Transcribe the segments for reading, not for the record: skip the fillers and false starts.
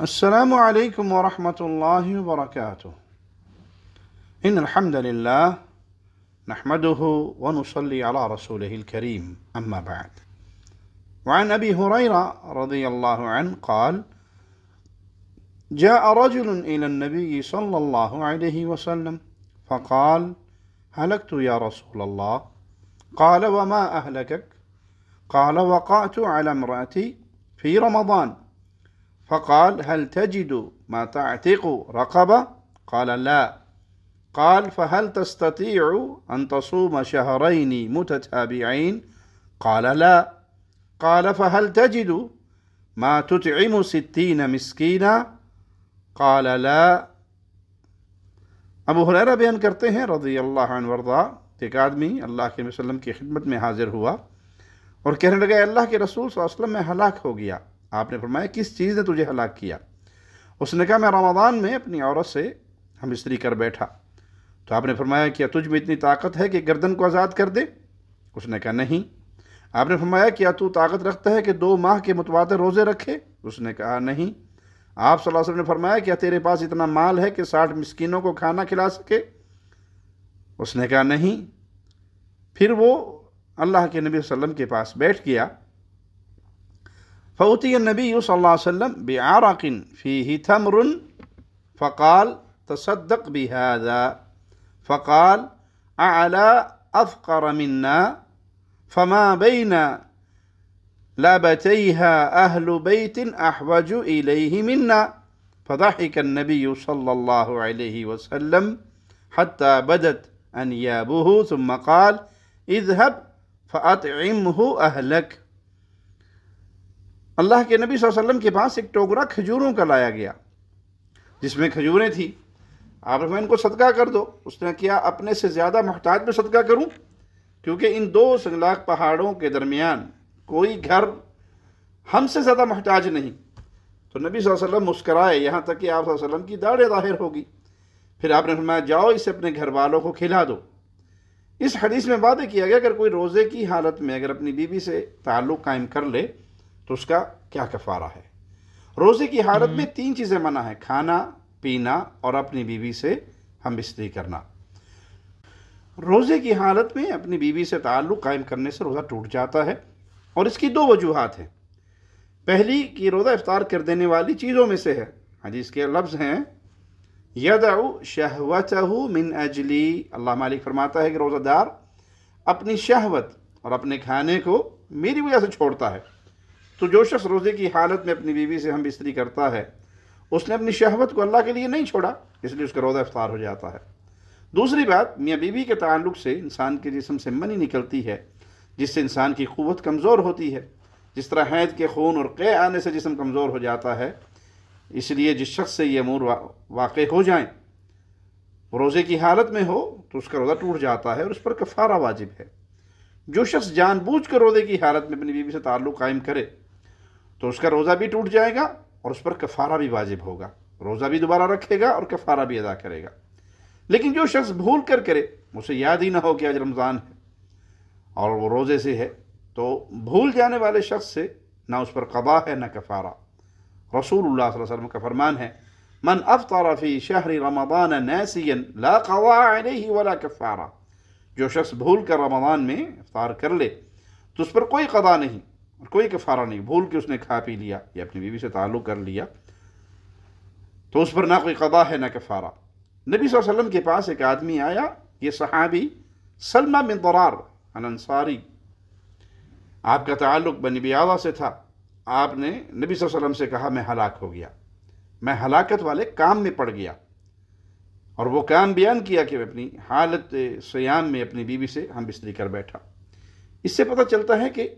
السلام عليكم ورحمة الله وبركاته. إن الحمد لله نحمده ونصلي على رسوله الكريم، أما بعد. وعن أبي هريرة رضي الله عنه قال: جاء رجل إلى النبي صلى الله عليه وسلم فقال: هلكت يا رسول الله. قال: وما أهلكك؟ قال: وقعت على امرأتي في رمضان، فقال: هل تجد ما تعتق رقبة؟ قال: لا. قال: فهل تستطيع أن تصوم شهرين متتابعين؟ قال: لا. قال: فهل تجد ما تطعم 60 مسكینا؟ قال: لا. ابو ہریرہ بیان کرتے ہیں رضی اللہ عنہ وارضا، ایک آدمی اللہ کے وسلم کی خدمت میں حاضر ہوا اور کہنے لگا: اللہ کے رسول صلی اللہ علیہ وسلم میں ہلاک ہو گیا۔ آپ نے فرمایا: کس چیز نے تجھے ہلاک کیا؟ اس نے کہا: میں رمضان میں اپنی عورت سے ہم استری کر بیٹھا۔ تو آپ نے فرمایا: کیا تجھ میں اتنی طاقت ہے کہ گردن کو آزاد کر دے؟ اس نے کہا: نہیں۔ آپ نے فرمایا: کیا تو طاقت رکھتا ہے کہ 2 ماہ کے متواتر روزے رکھے؟ اس نے کہا: نہیں۔ آپ صلی اللہ علیہ وسلم نے فرمایا: کیا تیرے پاس اتنا مال ہے کہ 60 مسکینوں کو کھانا کھلا سکے؟ اس نے کہا: نہیں۔ پھر وہ اللہ کے نبی صلی اللہ علیہ وسلم کے پاس بیٹھ گیا۔ فأتي النبي صلى الله عليه وسلم بعرق فيه تمر فقال: تصدق بهذا. فقال: أعلى أفقر منا، فما بين لابتيها أهل بيت أحوج إليه منا. فضحك النبي صلى الله عليه وسلم حتى بدت أنيابه، ثم قال: اذهب فأطعمه أهلك. اللہ کے نبی صلی اللہ علیہ وسلم کے پاس ایک ٹوکرا کھجوروں کا لایا گیا جس میں کھجوریں تھی۔ آپ نے ان کو صدقہ کر دو۔ اس نے کیا اپنے سے زیادہ محتاج میں صدقہ کروں؟ کیونکہ ان 2 سنگلاخ پہاڑوں کے درمیان کوئی گھر ہم سے زیادہ محتاج نہیں۔ تو نبی صلی اللہ علیہ وسلم مسکرائے، یہاں تک کہ آپ صلی اللہ علیہ وسلم کی داڑھی ظاہر ہوگی۔ پھر آپ نے فرمایا: جاؤ اسے اپنے گھر والوں کو کھلا دو۔ اس حدیث میں وعدہ کیا گیا اگر کوئی روزے کی حالت میں اگر اپنی بیوی سے تعلق قائم کر لے تو اس کا کیا کفارہ ہے۔ روزے کی حالت میں 3 چیزیں منع ہیں: کھانا، پینا اور اپنی بیوی سے ہم بستری کرنا۔ روزے کی حالت میں اپنی بیوی سے تعلق قائم کرنے سے روزہ ٹوٹ جاتا ہے، اور اس کی 2 وجوہات ہیں۔ پہلی کہ روزہ افطار کر دینے والی چیزوں میں سے ہے۔ حدیث کے لفظ ہیں: یدع شہوتہ من اجلی۔ اللہ مالک فرماتا ہے کہ روزہ دار اپنی شہوت اور اپنے کھانے کو میری وجہ سے چھوڑتا ہے۔ تو جو شخص روزے کی حالت میں اپنی بیوی سے ہم بستری کرتا ہے اس نے اپنی شہوت کو اللہ کے لیے نہیں چھوڑا، اس لیے اس کا روزہ افطار ہو جاتا ہے۔ دوسری بات، میاں بیوی کے تعلق سے انسان کے جسم سے منی نکلتی ہے جس سے انسان کی قوت کمزور ہوتی ہے، جس طرح حیض کے خون اور قے آنے سے جسم کمزور ہو جاتا ہے۔ اس لیے جس شخص سے یہ امور واقع ہو جائیں، وہ روزے کی حالت میں ہو تو اس کا روزہ ٹوٹ جاتا ہے اور اس پر کفارہ واجب ہے۔ جو شخص جان بوجھ کر روزے کی حالت میں اپنی بیوی سے تعلق قائم کرے تو اس کا روزہ بھی ٹوٹ جائے گا اور اس پر کفارہ بھی واجب ہوگا، روزہ بھی دوبارہ رکھے گا اور کفارہ بھی ادا کرے گا۔ لیکن جو شخص بھول کر کرے، اسے یاد ہی نہ ہو کہ آج رمضان ہے اور وہ روزے سے ہے، تو بھول جانے والے شخص سے نہ اس پر قضا ہے نہ کفارہ۔ رسول اللہ صلی اللہ علیہ وسلم کا فرمان ہے: من افطر فی شہر رمضان ناسیا لا قضاء علیہ ولا کفارہ۔ جو شخص بھول کر رمضان میں افطار کر لے تو اس پر کوئی قضا نہیں اور کوئی کفارہ نہیں۔ بھول کے اس نے کھا پی لیا یا اپنی بیوی سے تعلق کر لیا تو اس پر نہ کوئی قضا ہے نہ کفارہ۔ نبی صلی اللہ علیہ وسلم کے پاس ایک آدمی آیا، یہ صحابی سلمہ بن ضرار الانصاری، آپ کا تعلق بنی بیاضہ سے تھا۔ آپ نے نبی صلی اللہ علیہ وسلم سے کہا: میں ہلاک ہو گیا، میں ہلاکت والے کام میں پڑ گیا، اور وہ کام بیان کیا کہ میں اپنی حالت صیام میں اپنی بیوی سے ہم بستری کر بیٹھا۔ اس سے پتہ چلتا ہے کہ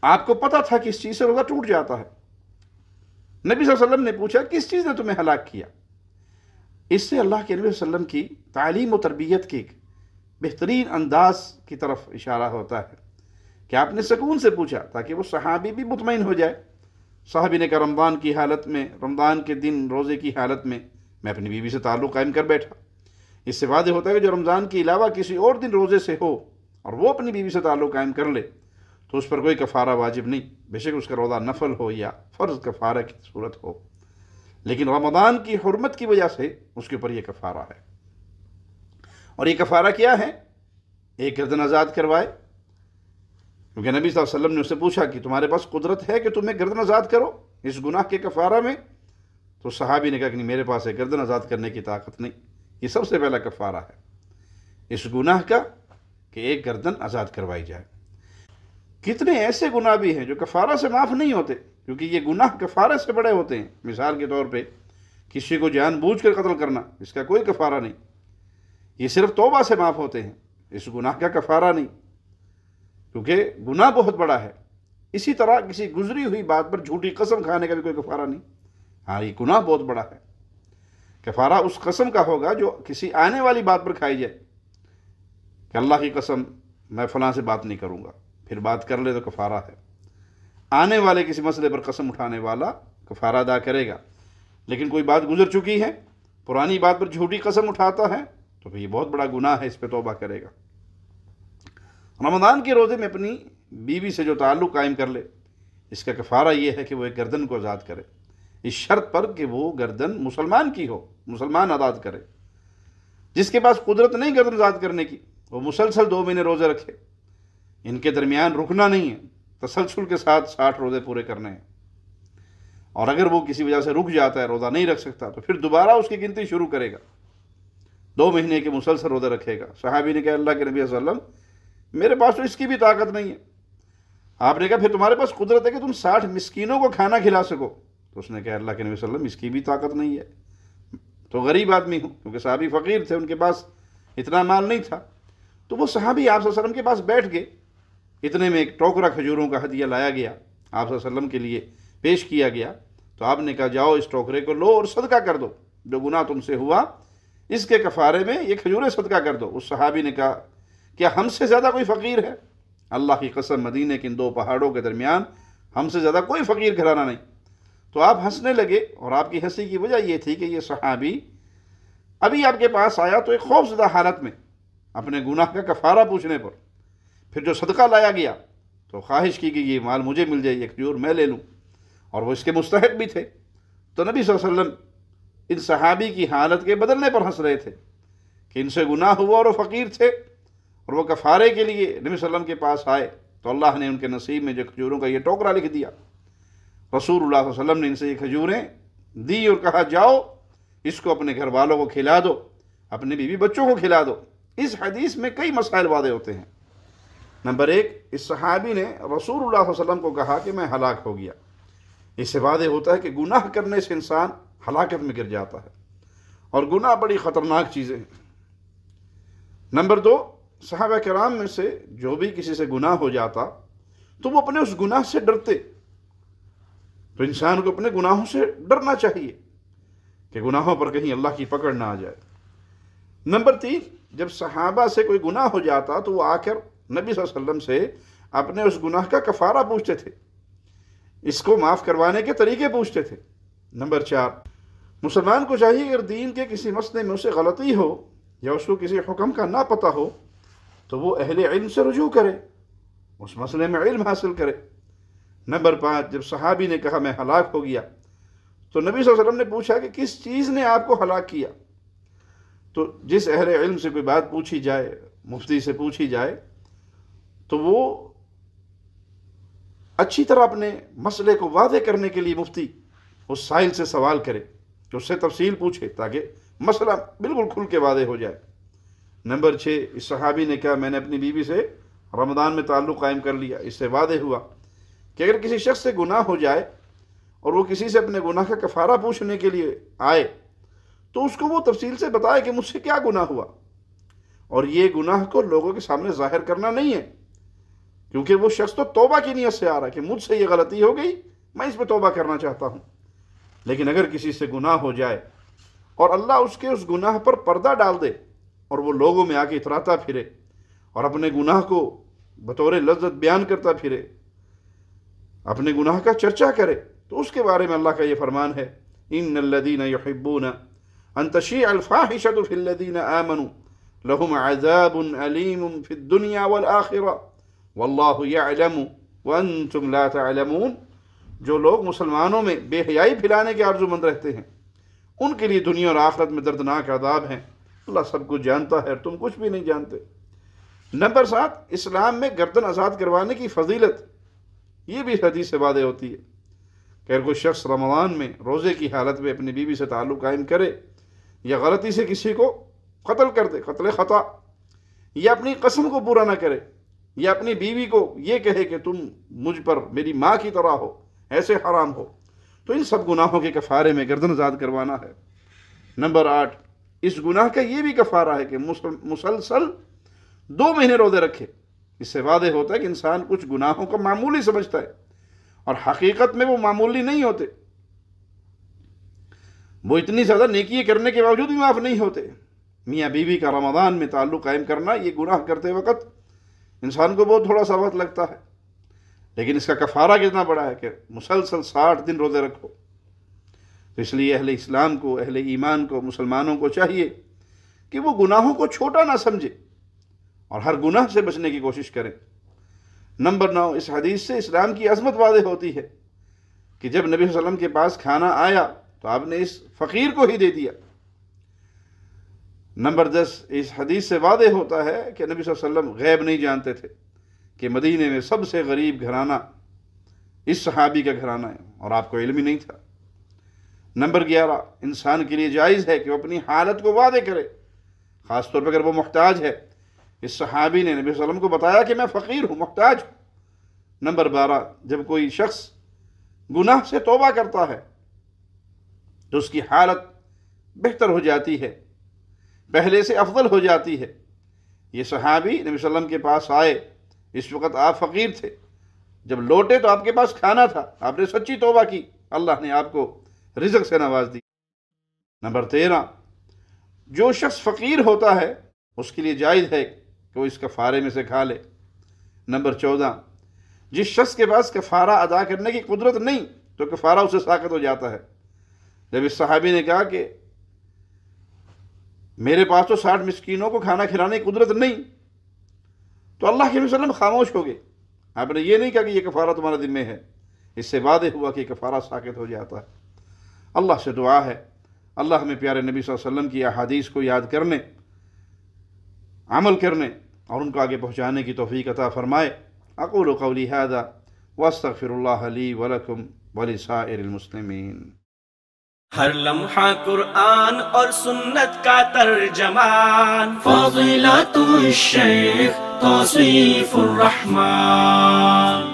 آپ کو پتہ تھا کہ اس چیز سے روزہ ٹوٹ جاتا ہے۔ نبی صلی اللہ علیہ وسلم نے پوچھا: کس چیز نے تمہیں ہلاک کیا؟ اس سے اللہ کے نبی صلی اللہ علیہ وسلم کی تعلیم و تربیت کے ایک بہترین انداز کی طرف اشارہ ہوتا ہے کہ آپ نے سکون سے پوچھا تاکہ وہ صحابی بھی مطمئن ہو جائے۔ صحابی نے کہا: رمضان کی حالت میں، رمضان کے دن روزے کی حالت میں میں اپنی بیوی سے تعلق قائم کر بیٹھا۔ اس سے واضح ہوتا ہے کہ جو رمضان کے علاوہ کسی اور دن روزے سے ہو اور وہ اپنی بیوی سے تعلق قائم کر لے تو اس پر کوئی کفارہ واجب نہیں، بے شک اس کا روزہ نفل ہو یا فرض کفارہ کی صورت ہو، لیکن رمضان کی حرمت کی وجہ سے اس کے اوپر یہ کفارہ ہے۔ اور یہ کفارہ کیا ہے؟ ایک گردن آزاد کروائے، کیونکہ نبی صلی اللہ علیہ وسلم نے اس سے پوچھا کہ تمہارے پاس قدرت ہے کہ تم ایک گردن آزاد کرو اس گناہ کے کفارہ میں؟ تو صحابی نے کہا کہ نہیں، میرے پاس ایک گردن آزاد کرنے کی طاقت نہیں۔ یہ سب سے پہلا کفارہ ہے اس گناہ کا کہ ایک گردن آزاد کروائی جائے۔ کتنے ایسے گناہ بھی ہیں جو کفارہ سے معاف نہیں ہوتے، کیونکہ یہ گناہ کفارے سے بڑے ہوتے ہیں۔ مثال کے طور پہ کسی کو جان بوجھ کر قتل کرنا، اس کا کوئی کفارہ نہیں، یہ صرف توبہ سے معاف ہوتے ہیں، اس گناہ کا کفارہ نہیں، کیونکہ گناہ بہت بڑا ہے۔ اسی طرح کسی گزری ہوئی بات پر جھوٹی قسم کھانے کا بھی کوئی کفارہ نہیں، ہاں یہ گناہ بہت بڑا ہے۔ کفارہ اس قسم کا ہوگا جو کسی آنے والی بات پر کھائی جائے، کہ اللہ کی قسم میں فلاں سے بات نہیں کروں گا، پھر بات کر لے تو کفارہ ہے۔ آنے والے کسی مسئلے پر قسم اٹھانے والا کفارہ ادا کرے گا، لیکن کوئی بات گزر چکی ہے، پرانی بات پر جھوٹی قسم اٹھاتا ہے تو پھر یہ بہت بڑا گناہ ہے، اس پہ توبہ کرے گا۔ رمضان کے روزے میں اپنی بیوی سے جو تعلق قائم کر لے، اس کا کفارہ یہ ہے کہ وہ ایک گردن کو آزاد کرے، اس شرط پر کہ وہ گردن مسلمان کی ہو، مسلمان آزاد کرے۔ جس کے پاس قدرت نہیں گردن آزاد کرنے کی، وہ مسلسل 2 مہینے روزے رکھے، ان کے درمیان رکنا نہیں ہے، تسلسل کے ساتھ 60 روزے پورے کرنے ہیں۔ اور اگر وہ کسی وجہ سے رک جاتا ہے، روزہ نہیں رکھ سکتا، تو پھر دوبارہ اس کی گنتی شروع کرے گا، 2 مہینے کے مسلسل روزے رکھے گا۔ صحابی نے کہا اللہ کے نبی صلی اللہ علیہ وسلم میرے پاس تو اس کی بھی طاقت نہیں ہے۔ آپ نے کہا پھر تمہارے پاس قدرت ہے کہ تم 60 مسکینوں کو کھانا کھلا سکو؟ تو اس نے کہا اللہ کے نبی صلی اللہ علیہ وسلم اس کی بھی طاقت نہیں ہے، تو غریب آدمی ہوں، کیونکہ صحابی فقیر تھے، ان کے پاس اتنا مال نہیں تھا۔ تو وہ صحابی آپ صلی اللہ علیہ وسلم کے پاس بیٹھ گئے، اتنے میں ایک ٹوکرا کھجوروں کا ہدیہ لایا گیا، آپ صلی اللہ علیہ وسلم کے لیے پیش کیا گیا، تو آپ نے کہا جاؤ اس ٹوکرے کو لو اور صدقہ کر دو، جو گناہ تم سے ہوا اس کے کفارے میں یہ کھجوریں صدقہ کر دو۔ اس صحابی نے کہا کیا ہم سے زیادہ کوئی فقیر ہے؟ اللہ کی قسم مدینے کے ان 2 پہاڑوں کے درمیان ہم سے زیادہ کوئی فقیر گھرانہ نہیں۔ تو آپ ہنسنے لگے، اور آپ کی ہنسی کی وجہ یہ تھی کہ یہ صحابی ابھی آپ کے پاس آیا تو ایک خوفزدہ حالت میں اپنے گناہ کا کفارہ پوچھنے پر، پھر جو صدقہ لایا گیا تو خواہش کی کہ یہ مال مجھے مل جائے، یہ کھجور میں لے لوں، اور وہ اس کے مستحق بھی تھے۔ تو نبی صلی اللہ علیہ وسلم ان صحابی کی حالت کے بدلنے پر ہنس رہے تھے کہ ان سے گناہ ہوا اور وہ فقیر تھے، اور وہ کفارے کے لیے نبی صلی اللہ علیہ وسلم کے پاس آئے، تو اللہ نے ان کے نصیب میں جو کھجوروں کا یہ ٹوکرا لکھ دیا۔ رسول اللہ صلی اللہ علیہ وسلم نے ان سے یہ کھجوریں دی اور کہا جاؤ اس کو اپنے گھر والوں کو کھلا دو، اپنے بیوی بچوں کو کھلا دو۔ اس حدیث میں کئی مسائل واضح ہوتے ہیں۔ نمبر 1، اس صحابی نے رسول اللہ صلی اللہ علیہ وسلم کو کہا کہ میں ہلاک ہو گیا، اس سے واضح ہوتا ہے کہ گناہ کرنے سے انسان ہلاکت میں گر جاتا ہے، اور گناہ بڑی خطرناک چیزیں ہیں۔ نمبر 2، صحابہ کرام میں سے جو بھی کسی سے گناہ ہو جاتا تو وہ اپنے اس گناہ سے ڈرتے، تو انسان کو اپنے گناہوں سے ڈرنا چاہیے کہ گناہوں پر کہیں اللہ کی پکڑ نہ آ جائے۔ نمبر 3، جب صحابہ سے کوئی گناہ ہو جاتا تو وہ آ کر نبی صلی اللہ علیہ وسلم سے اپنے اس گناہ کا کفارہ پوچھتے تھے، اس کو معاف کروانے کے طریقے پوچھتے تھے۔ نمبر 4، مسلمان کو چاہیے اگر دین کے کسی مسئلے میں اسے غلطی ہو یا اس کو کسی حکم کا نہ پتہ ہو تو وہ اہل علم سے رجوع کرے، اس مسئلے میں علم حاصل کرے۔ نمبر 5، جب صحابی نے کہا میں ہلاک ہو گیا تو نبی صلی اللہ علیہ وسلم نے پوچھا کہ کس چیز نے آپ کو ہلاک کیا؟ تو جس اہل علم سے کوئی بات پوچھی جائے، مفتی سے پوچھی جائے، تو وہ اچھی طرح اپنے مسئلے کو واضح کرنے کے لیے مفتی اس سائل سے سوال کرے کہ اس سے تفصیل پوچھے تاکہ مسئلہ بالکل کھل کے واضح ہو جائے۔ نمبر 6، اس صحابی نے کہا میں نے اپنی بیوی سے رمضان میں تعلق قائم کر لیا، اس سے واضح ہوا کہ اگر کسی شخص سے گناہ ہو جائے اور وہ کسی سے اپنے گناہ کا کفارہ پوچھنے کے لیے آئے تو اس کو وہ تفصیل سے بتائے کہ مجھ سے کیا گناہ ہوا، اور یہ گناہ کو لوگوں کے سامنے ظاہر کرنا نہیں ہے، کیونکہ وہ شخص تو توبہ کی نیت سے آ رہا ہے کہ مجھ سے یہ غلطی ہو گئی، میں اس پہ توبہ کرنا چاہتا ہوں۔ لیکن اگر کسی سے گناہ ہو جائے اور اللہ اس کے اس گناہ پر پردہ ڈال دے اور وہ لوگوں میں آ کے اتراتا پھرے اور اپنے گناہ کو بطور لذت بیان کرتا پھرے، اپنے گناہ کا چرچا کرے، تو اس کے بارے میں اللہ کا یہ فرمان ہے ان الذین یحبون ان تشیع الفاحشۃ فی الذین آمنوا لهم عذاب علیم فی الدنیا والآخرہ واللہ یعلم وَأَنْتُمْ لَا تَعْلَمُونَ، جو لوگ مسلمانوں میں بے حیائی پھیلانے کے آرزو مند رہتے ہیں ان کے لیے دنیا اور آخرت میں دردناک عذاب ہیں۔ اللہ سب کچھ جانتا ہے اور تم کچھ بھی نہیں جانتے۔ نمبر 7، اسلام میں گردن آزاد کروانے کی فضیلت، یہ بھی حدیث سے واضح ہوتی ہے کہ اگر کوئی شخص رمضان میں روزے کی حالت میں اپنی بیوی سے تعلق قائم کرے یا غلطی سے کسی کو قتل کر دے، قتل خطا، یا اپنی قسم کو پورا نہ کرے، یا اپنی بیوی کو یہ کہے کہ تم مجھ پر میری ماں کی طرح ہو، ایسے حرام ہو، تو ان سب گناہوں کے کفارے میں گردن آزاد کروانا ہے۔ نمبر 8، اس گناہ کا یہ بھی کفارہ ہے کہ مسلسل 2 مہینے روزے رکھے۔ اس سے واضح ہوتا ہے کہ انسان کچھ گناہوں کو معمولی سمجھتا ہے اور حقیقت میں وہ معمولی نہیں ہوتے، وہ اتنی زیادہ نیکیاں کرنے کے باوجود بھی معاف نہیں ہوتے۔ میاں بیوی کا رمضان میں تعلق قائم کرنا، یہ گناہ کرتے وقت انسان کو بہت تھوڑا سا وقت لگتا ہے، لیکن اس کا کفارہ کتنا بڑا ہے کہ مسلسل 60 دن روزے رکھو۔ تو اس لیے اہل اسلام کو، اہل ایمان کو، مسلمانوں کو چاہیے کہ وہ گناہوں کو چھوٹا نہ سمجھے اور ہر گناہ سے بچنے کی کوشش کریں۔ نمبر 9، اس حدیث سے اسلام کی عظمت واضح ہوتی ہے کہ جب نبی صلی اللہ علیہ وسلم کے پاس کھانا آیا تو آپ نے اس فقیر کو ہی دے دیا۔ نمبر 10، اس حدیث سے واضح ہوتا ہے کہ نبی صلی اللہ علیہ وسلم غیب نہیں جانتے تھے کہ مدینے میں سب سے غریب گھرانہ اس صحابی کا گھرانہ ہے، اور آپ کو علم ہی نہیں تھا۔ نمبر 11، انسان کے لیے جائز ہے کہ وہ اپنی حالت کو واضح کرے، خاص طور پر اگر وہ محتاج ہے۔ اس صحابی نے نبی صلی اللہ علیہ وسلم کو بتایا کہ میں فقیر ہوں، محتاج ہوں۔ نمبر 12، جب کوئی شخص گناہ سے توبہ کرتا ہے تو اس کی حالت بہتر ہو جاتی ہے، پہلے سے افضل ہو جاتی ہے۔ یہ صحابی نبی صلی اللہ علیہ وسلم کے پاس آئے، اس وقت آپ فقیر تھے، جب لوٹے تو آپ کے پاس کھانا تھا، آپ نے سچی توبہ کی، اللہ نے آپ کو رزق سے نواز دی۔ نمبر 13، جو شخص فقیر ہوتا ہے اس کے لیے جائز ہے کہ وہ اس کفارے میں سے کھا لے۔ نمبر 14، جس شخص کے پاس کفارہ ادا کرنے کی قدرت نہیں تو کفارہ اسے ساقط ہو جاتا ہے۔ جب اس صحابی نے کہا کہ میرے پاس تو 60 مسکینوں کو کھانا کھلانے کی قدرت نہیں، تو اللہ کے نبی صلی اللہ علیہ وسلم خاموش ہو گے۔ آپ نے یہ نہیں کہا کہ یہ کفارہ تمہارے ذمہ ہے، اس سے واضح ہوا کہ کفارہ ساقط ہو جاتا ہے۔ اللہ سے دعا ہے اللہ ہمیں پیارے نبی صلی اللہ علیہ وسلم کی احادیث کو یاد کرنے، عمل کرنے اور ان کو آگے پہنچانے کی توفیق عطا فرمائے۔ اقول قولی ھذا واستغفر اللہ لی ولکم ولسائر المسلمین۔ ہر لمحہ قرآن اور سنت کا ترجمان، فضیلت الشیخ توصیف الرحمان۔